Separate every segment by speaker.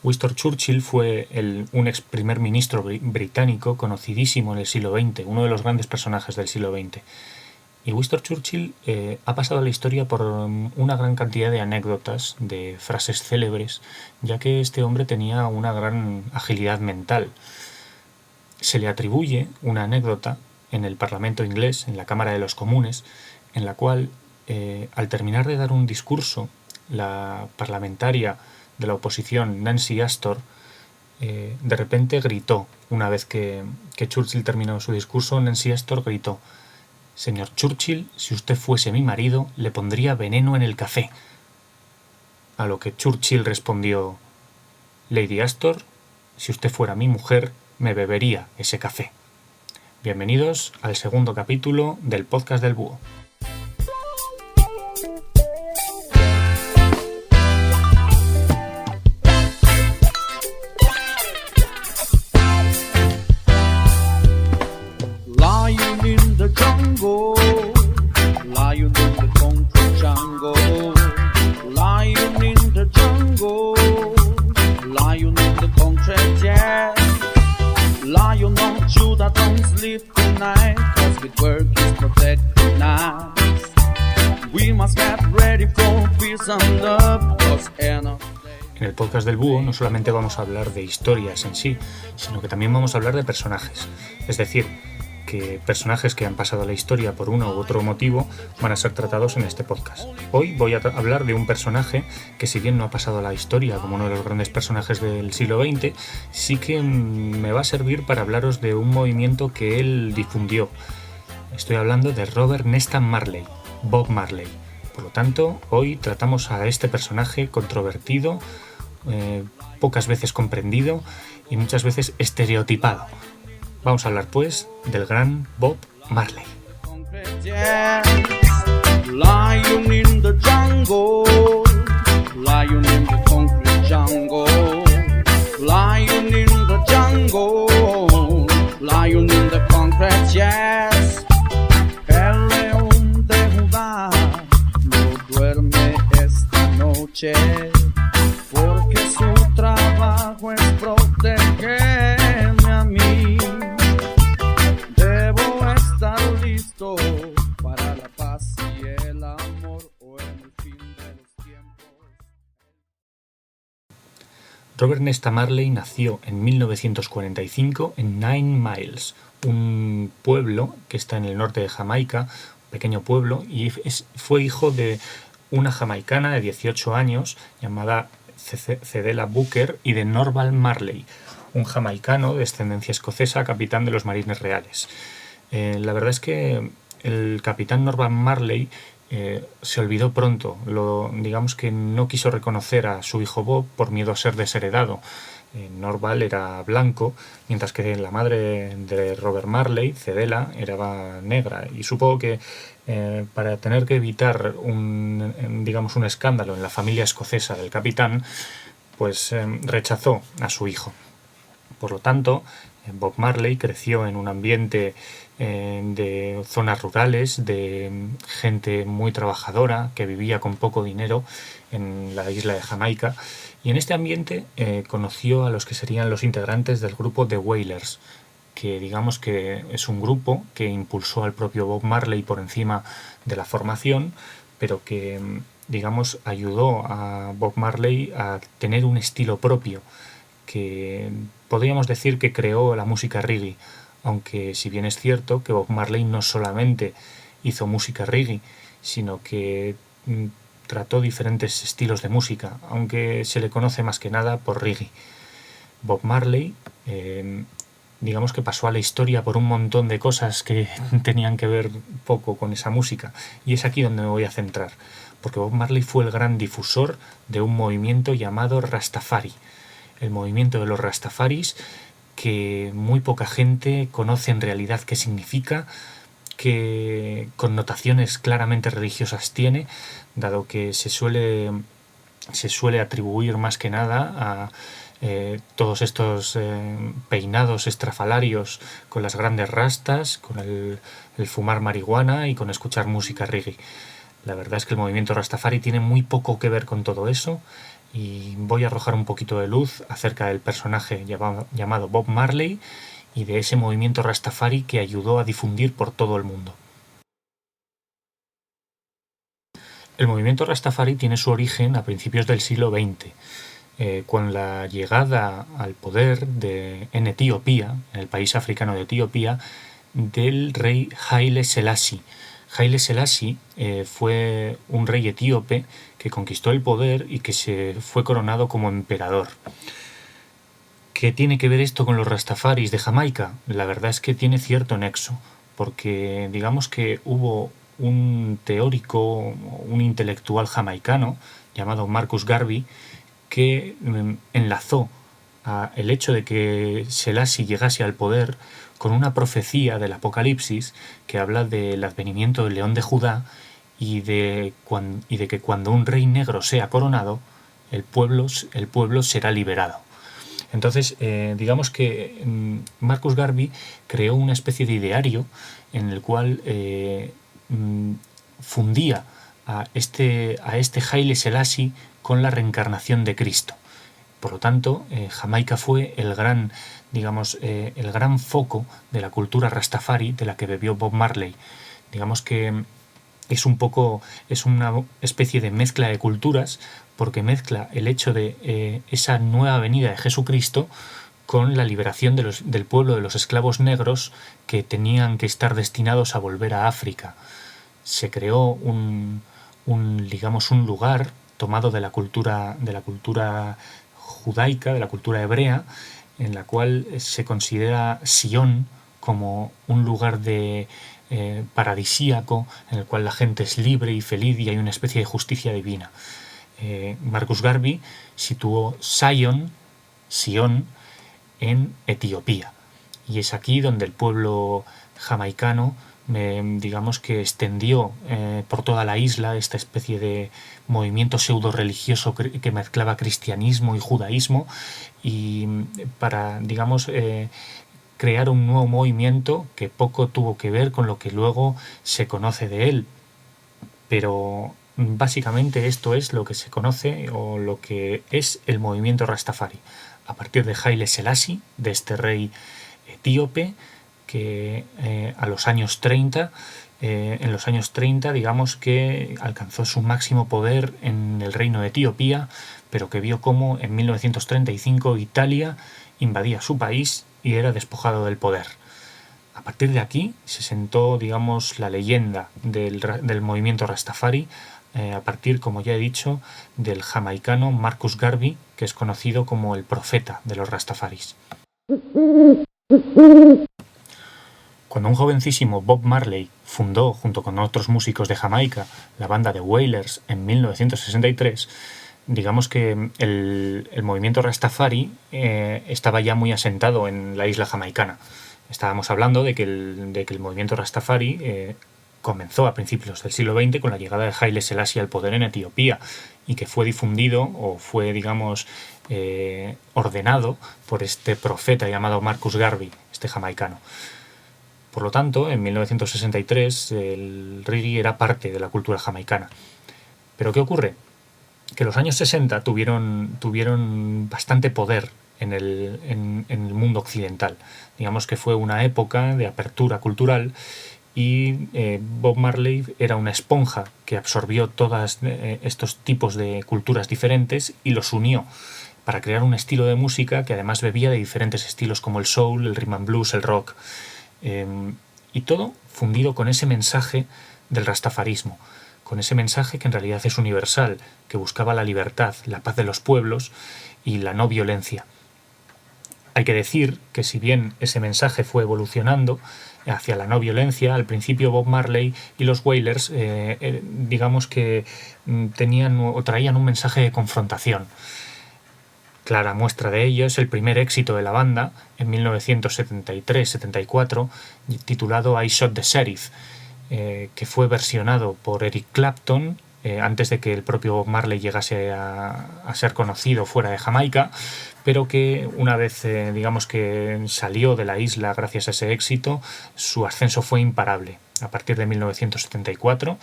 Speaker 1: Winston Churchill fue un ex primer ministro británico conocidísimo en el siglo XX, uno de los grandes personajes del siglo XX. Y Winston Churchill ha pasado a la historia por una gran cantidad de anécdotas, de frases célebres, ya que este hombre tenía una gran agilidad mental. Se le atribuye una anécdota en el Parlamento inglés, en la Cámara de los Comunes, en la cual, al terminar de dar un discurso, la parlamentaria de la oposición, Nancy Astor, de repente gritó, una vez que Churchill terminó su discurso, Nancy Astor gritó: «Señor Churchill, si usted fuese mi marido, le pondría veneno en el café». A lo que Churchill respondió: «Lady Astor, si usted fuera mi mujer, me bebería ese café». Bienvenidos al segundo capítulo del podcast del Búho. En el podcast del Búho no solamente vamos a hablar de historias en sí, sino que también vamos a hablar de personajes. Es decir, que personajes que han pasado a la historia por uno u otro motivo van a ser tratados en este podcast. Hoy voy a hablar de un personaje que, si bien no ha pasado a la historia como uno de los grandes personajes del siglo XX, sí que me va a servir para hablaros de un movimiento que él difundió. Estoy hablando de Robert Nesta Marley, Bob Marley. Por lo tanto, hoy tratamos a este personaje controvertido, pocas veces comprendido y muchas veces estereotipado. Vamos a hablar pues del gran Bob Marley. Lion in the jungle, lion in the concrete jungle, lion in the jungle, lion in the concrete, yes. El león de Judá no duerme esta noche, porque su trabajo es protegerme a mí. Debo estar listo para la paz y el amor, o en el fin de los tiempos. Robert Nesta Marley nació en 1945 en Nine Miles, un pueblo que está en el norte de Jamaica, un pequeño pueblo, y fue hijo de una jamaicana de 18 años llamada Cedella Booker y de Norval Marley, un jamaicano de descendencia escocesa, capitán de los Marines Reales. La verdad es que el capitán Norval Marley se olvidó pronto, digamos que no quiso reconocer a su hijo Bob por miedo a ser desheredado. Norval era blanco, mientras que la madre de Robert Marley, Cedella, era negra, y supongo que para tener que evitar un escándalo en la familia escocesa del capitán, pues rechazó a su hijo. Por lo tanto, Bob Marley creció en un ambiente de zonas rurales, de gente muy trabajadora que vivía con poco dinero en la isla de Jamaica, y en este ambiente conoció a los que serían los integrantes del grupo The Wailers, que digamos que es un grupo que impulsó al propio Bob Marley por encima de la formación, pero que digamos ayudó a Bob Marley a tener un estilo propio, que podríamos decir que creó la música reggae, aunque si bien es cierto que Bob Marley no solamente hizo música reggae, sino que trató diferentes estilos de música, aunque se le conoce más que nada por reggae. Bob Marley digamos que pasó a la historia por un montón de cosas que tenían que ver poco con esa música, y es aquí donde me voy a centrar, porque Bob Marley fue el gran difusor de un movimiento llamado Rastafari, el movimiento de los Rastafaris, que muy poca gente conoce en realidad qué significa, qué connotaciones claramente religiosas tiene, dado que se suele atribuir más que nada a todos estos peinados estrafalarios con las grandes rastas, con el fumar marihuana y con escuchar música reggae. La verdad es que el movimiento Rastafari tiene muy poco que ver con todo eso, y voy a arrojar un poquito de luz acerca del personaje llamado Bob Marley y de ese movimiento Rastafari que ayudó a difundir por todo el mundo. El movimiento Rastafari tiene su origen a principios del siglo XX, con la llegada al poder en Etiopía, en el país africano de Etiopía, del rey Haile Selassie. Haile Selassie fue un rey etíope que conquistó el poder y que se fue coronado como emperador. ¿Qué tiene que ver esto con los rastafaris de Jamaica? La verdad es que tiene cierto nexo, porque digamos que hubo un teórico, un intelectual jamaicano llamado Marcus Garvey que enlazó el hecho de que Selassie llegase al poder con una profecía del Apocalipsis que habla del advenimiento del león de Judá y de que cuando un rey negro sea coronado, el pueblo será liberado. Entonces, digamos que Marcus Garvey creó una especie de ideario en el cual fundía a este Haile Selassie con la reencarnación de Cristo. Por lo tanto, Jamaica fue el gran foco de la cultura Rastafari de la que bebió Bob Marley. Digamos que es una especie de mezcla de culturas, porque mezcla el hecho de esa nueva venida de Jesucristo con la liberación del pueblo de los esclavos negros que tenían que estar destinados a volver a África. Se creó un lugar tomado de la cultura judaica, de la cultura hebrea, en la cual se considera Sion como un lugar paradisíaco en el cual la gente es libre y feliz y hay una especie de justicia divina. Marcus Garvey situó Sion en Etiopía, y es aquí donde el pueblo jamaicano digamos que extendió por toda la isla esta especie de movimiento pseudo religioso que mezclaba cristianismo y judaísmo, y para crear un nuevo movimiento que poco tuvo que ver con lo que luego se conoce de él. Pero básicamente esto es lo que se conoce o lo que es el movimiento Rastafari, a partir de Haile Selassie, de este rey etíope que en los años 30 digamos que alcanzó su máximo poder en el reino de Etiopía, pero que vio cómo en 1935 Italia invadía su país y era despojado del poder. A partir de aquí se sentó, digamos, la leyenda del movimiento Rastafari, a partir, como ya he dicho, del jamaicano Marcus Garvey, que es conocido como el profeta de los Rastafaris. Cuando un jovencísimo Bob Marley fundó, junto con otros músicos de Jamaica, la banda The Wailers en 1963, digamos que el movimiento Rastafari estaba ya muy asentado en la isla jamaicana. Estábamos hablando de que el movimiento Rastafari comenzó a principios del siglo XX con la llegada de Haile Selassie al poder en Etiopía, y que fue difundido o fue, ordenado por este profeta llamado Marcus Garvey, este jamaicano. Por lo tanto, en 1963 el reggae era parte de la cultura jamaicana. ¿Pero qué ocurre? Que los años 60 tuvieron bastante poder en el mundo occidental. Digamos que fue una época de apertura cultural, y Bob Marley era una esponja que absorbió todos estos tipos de culturas diferentes y los unió para crear un estilo de música que además bebía de diferentes estilos como el soul, el rhythm and blues, el rock, y todo fundido con ese mensaje del rastafarismo, con ese mensaje que en realidad es universal, que buscaba la libertad, la paz de los pueblos y la no violencia. Hay que decir que si bien ese mensaje fue evolucionando hacia la no violencia, al principio Bob Marley y los Wailers digamos que traían un mensaje de confrontación. Clara muestra de ello es el primer éxito de la banda en 1973-74, titulado I Shot the Sheriff, que fue versionado por Eric Clapton antes de que el propio Bob Marley llegase a ser conocido fuera de Jamaica, pero que una vez que salió de la isla gracias a ese éxito, su ascenso fue imparable. A partir de 1974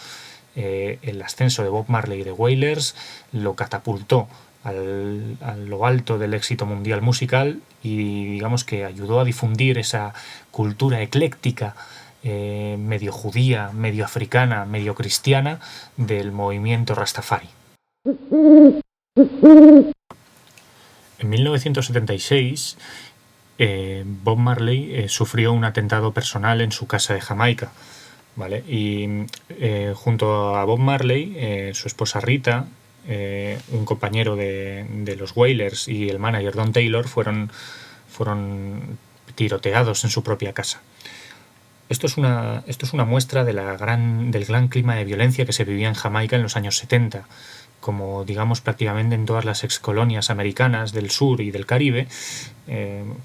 Speaker 1: el ascenso de Bob Marley y The Wailers lo catapultó a lo alto del éxito mundial musical y digamos que ayudó a difundir esa cultura ecléctica, medio judía, medio africana, medio cristiana del movimiento Rastafari. En 1976, Bob Marley sufrió un atentado personal en su casa de Jamaica, ¿vale? Y junto a Bob Marley, su esposa Rita, un compañero de los Wailers y el manager Don Taylor fueron tiroteados en su propia casa. Esto es una muestra del gran clima de violencia que se vivía en Jamaica en los años 70. Como digamos prácticamente en todas las excolonias americanas del sur y del Caribe,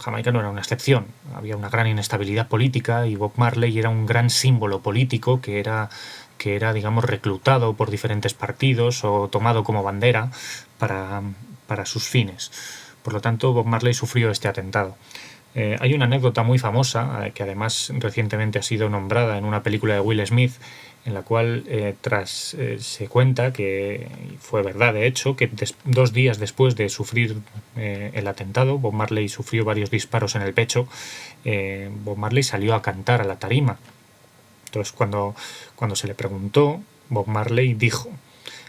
Speaker 1: Jamaica no era una excepción. Había una gran inestabilidad política y Bob Marley era un gran símbolo político que era digamos, reclutado por diferentes partidos o tomado como bandera para sus fines. Por lo tanto, Bob Marley sufrió este atentado. Hay una anécdota muy famosa, que además recientemente ha sido nombrada en una película de Will Smith, en la cual se cuenta que fue verdad, de hecho, que 2 días después de sufrir el atentado, Bob Marley sufrió varios disparos en el pecho. Bob Marley salió a cantar a la tarima. Entonces, cuando se le preguntó, Bob Marley dijo: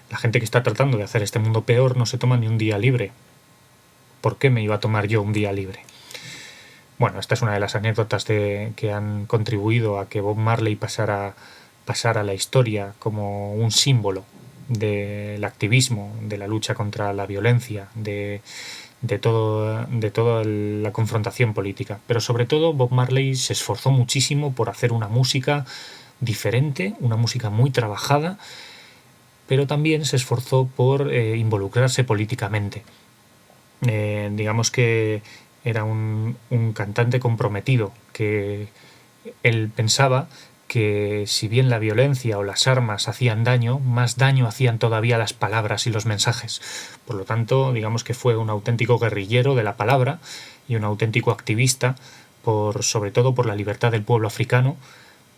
Speaker 1: la gente que está tratando de hacer este mundo peor no se toma ni un día libre. ¿Por qué me iba a tomar yo un día libre? Bueno, esta es una de las anécdotas que han contribuido a que Bob Marley pasara a la historia como un símbolo del activismo, de la lucha contra la violencia, de toda la confrontación política. Pero sobre todo Bob Marley se esforzó muchísimo por hacer una música diferente, una música muy trabajada, pero también se esforzó por involucrarse políticamente. Digamos que era un cantante comprometido, que él pensaba que si bien la violencia o las armas hacían daño, más daño hacían todavía las palabras y los mensajes. Por lo tanto, digamos que fue un auténtico guerrillero de la palabra y un auténtico activista, sobre todo por la libertad del pueblo africano,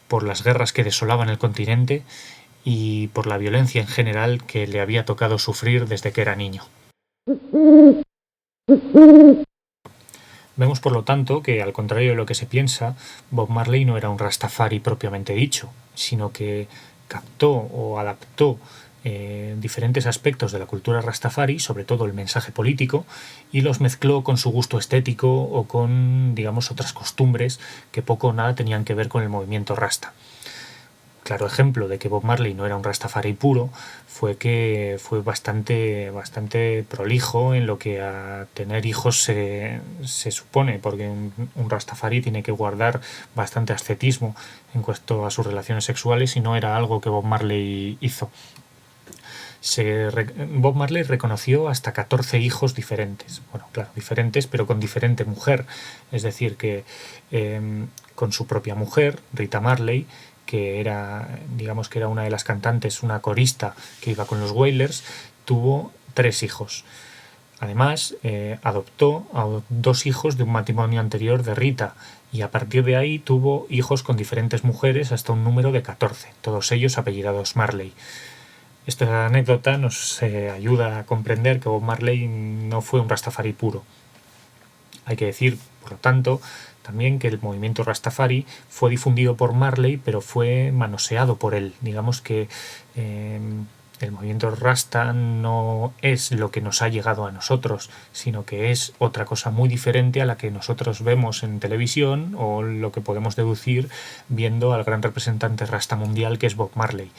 Speaker 1: por las guerras que desolaban el continente y por la violencia en general que le había tocado sufrir desde que era niño. Vemos, por lo tanto, que al contrario de lo que se piensa, Bob Marley no era un Rastafari propiamente dicho, sino que captó o adaptó diferentes aspectos de la cultura Rastafari, sobre todo el mensaje político, y los mezcló con su gusto estético o con, digamos, otras costumbres que poco o nada tenían que ver con el movimiento Rasta. Claro ejemplo de que Bob Marley no era un Rastafari puro fue que fue bastante prolijo en lo que a tener hijos se supone, porque un Rastafari tiene que guardar bastante ascetismo en cuanto a sus relaciones sexuales y no era algo que Bob Marley hizo. Bob Marley reconoció hasta 14 hijos diferentes. Bueno, claro, diferentes, pero con diferente mujer. Es decir, que con su propia mujer, Rita Marley, que era, digamos que era una de las cantantes, una corista que iba con los Wailers, tuvo 3 hijos. Además, adoptó a 2 hijos de un matrimonio anterior de Rita, y a partir de ahí tuvo hijos con diferentes mujeres hasta un número de 14, todos ellos apellidados Marley. Esta anécdota nos ayuda a comprender que Bob Marley no fue un Rastafari puro. Hay que decir, por lo tanto, también que el movimiento Rastafari fue difundido por Marley, pero fue manoseado por él. Digamos que el movimiento Rasta no es lo que nos ha llegado a nosotros, sino que es otra cosa muy diferente a la que nosotros vemos en televisión o lo que podemos deducir viendo al gran representante Rasta mundial que es Bob Marley.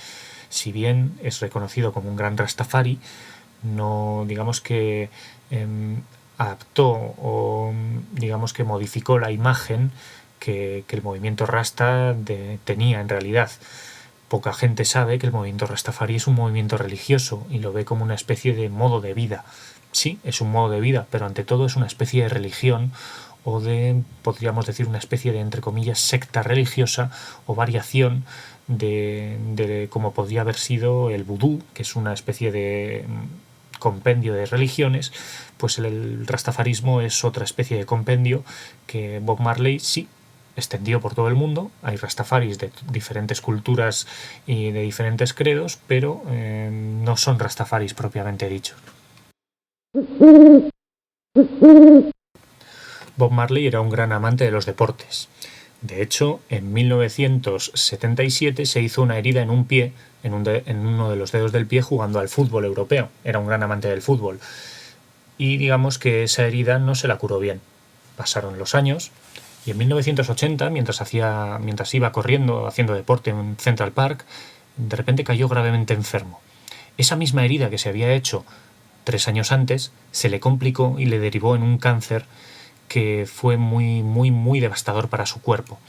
Speaker 1: Si bien es reconocido como un gran Rastafari, no, digamos que adaptó o digamos que modificó la imagen que el movimiento Rasta tenía en realidad. Poca gente sabe que el movimiento Rastafari es un movimiento religioso y lo ve como una especie de modo de vida. Sí, es un modo de vida, pero ante todo es una especie de religión o podríamos decir, una especie de, entre comillas, secta religiosa o variación de como podría haber sido el vudú, que es una especie de compendio de religiones. Pues el rastafarismo es otra especie de compendio que Bob Marley sí extendió por todo el mundo. Hay rastafaris de diferentes culturas y de diferentes credos, pero no son rastafaris propiamente dichos. Bob Marley era un gran amante de los deportes. De hecho, en 1977 se hizo una herida en un pie, en uno de los dedos del pie, jugando al fútbol europeo. Era un gran amante del fútbol. Y digamos que esa herida no se la curó bien. Pasaron los años y en 1980, mientras iba corriendo, haciendo deporte en Central Park, de repente cayó gravemente enfermo. Esa misma herida que se había hecho 3 años antes se le complicó y le derivó en un cáncer que fue muy, muy, muy devastador para su cuerpo.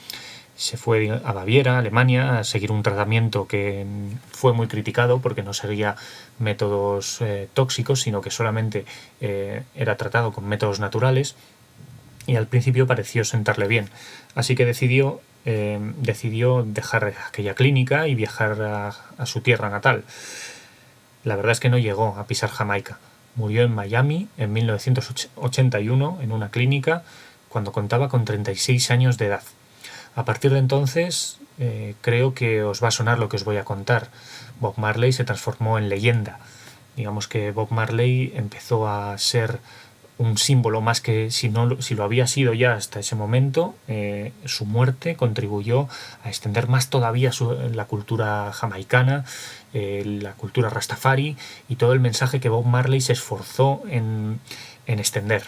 Speaker 1: Se fue a Baviera, Alemania, a seguir un tratamiento que fue muy criticado porque no seguía métodos tóxicos, sino que solamente era tratado con métodos naturales, y al principio pareció sentarle bien. Así que decidió dejar aquella clínica y viajar a su tierra natal. La verdad es que no llegó a pisar Jamaica. Murió en Miami en 1981 en una clínica cuando contaba con 36 años de edad. A partir de entonces creo que os va a sonar lo que os voy a contar. Bob Marley se transformó en leyenda. Digamos que Bob Marley empezó a ser un símbolo más que si lo había sido ya hasta ese momento. Su muerte contribuyó a extender más todavía la cultura jamaicana, la cultura rastafari y todo el mensaje que Bob Marley se esforzó en extender.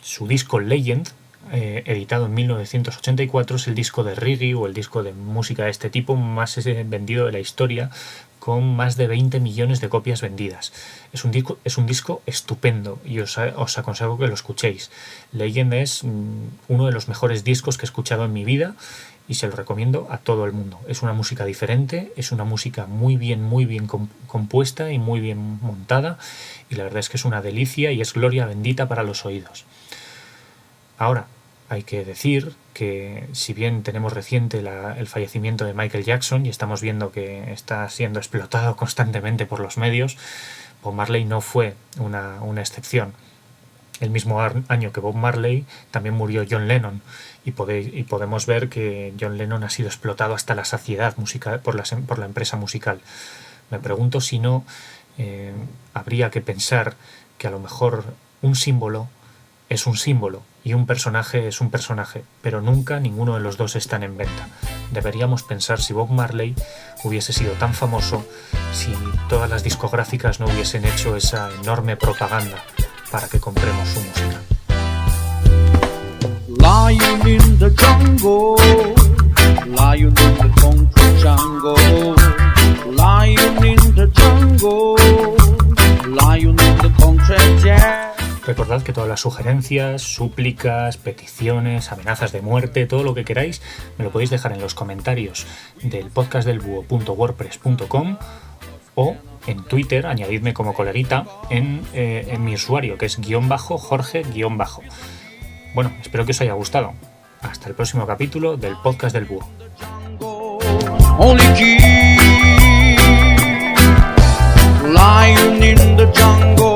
Speaker 1: Su disco Legend, editado en 1984, es el disco de reggae o el disco de música de este tipo más vendido de la historia, con más de 20 millones de copias vendidas. Es un disco estupendo y os aconsejo que lo escuchéis. Legend es uno de los mejores discos que he escuchado en mi vida y se lo recomiendo a todo el mundo. Es una música diferente, es una música muy bien compuesta y muy bien montada, y la verdad es que es una delicia y es gloria bendita para los oídos. Ahora, hay que decir que si bien tenemos reciente el fallecimiento de Michael Jackson y estamos viendo que está siendo explotado constantemente por los medios, Bob Marley no fue una excepción. El mismo año que Bob Marley también murió John Lennon, y podemos ver que John Lennon ha sido explotado hasta la saciedad musical por la empresa musical. Me pregunto si no habría que pensar que a lo mejor un símbolo es un símbolo y un personaje es un personaje, pero nunca ninguno de los dos están en venta. Deberíamos pensar si Bob Marley hubiese sido tan famoso si todas las discográficas no hubiesen hecho esa enorme propaganda para que compremos su música.
Speaker 2: Lion in the jungle, lion in the country jungle, lion in the jungle, lion in the country jungle.
Speaker 1: Recordad que todas las sugerencias, súplicas, peticiones, amenazas de muerte, todo lo que queráis, me lo podéis dejar en los comentarios del podcastdelbúho.wordpress.com o en Twitter, añadidme como coleguita en mi usuario, que es _Jorge_. Bueno, espero que os haya gustado. Hasta el próximo capítulo del Podcast del Búho.
Speaker 2: Lion in the jungle.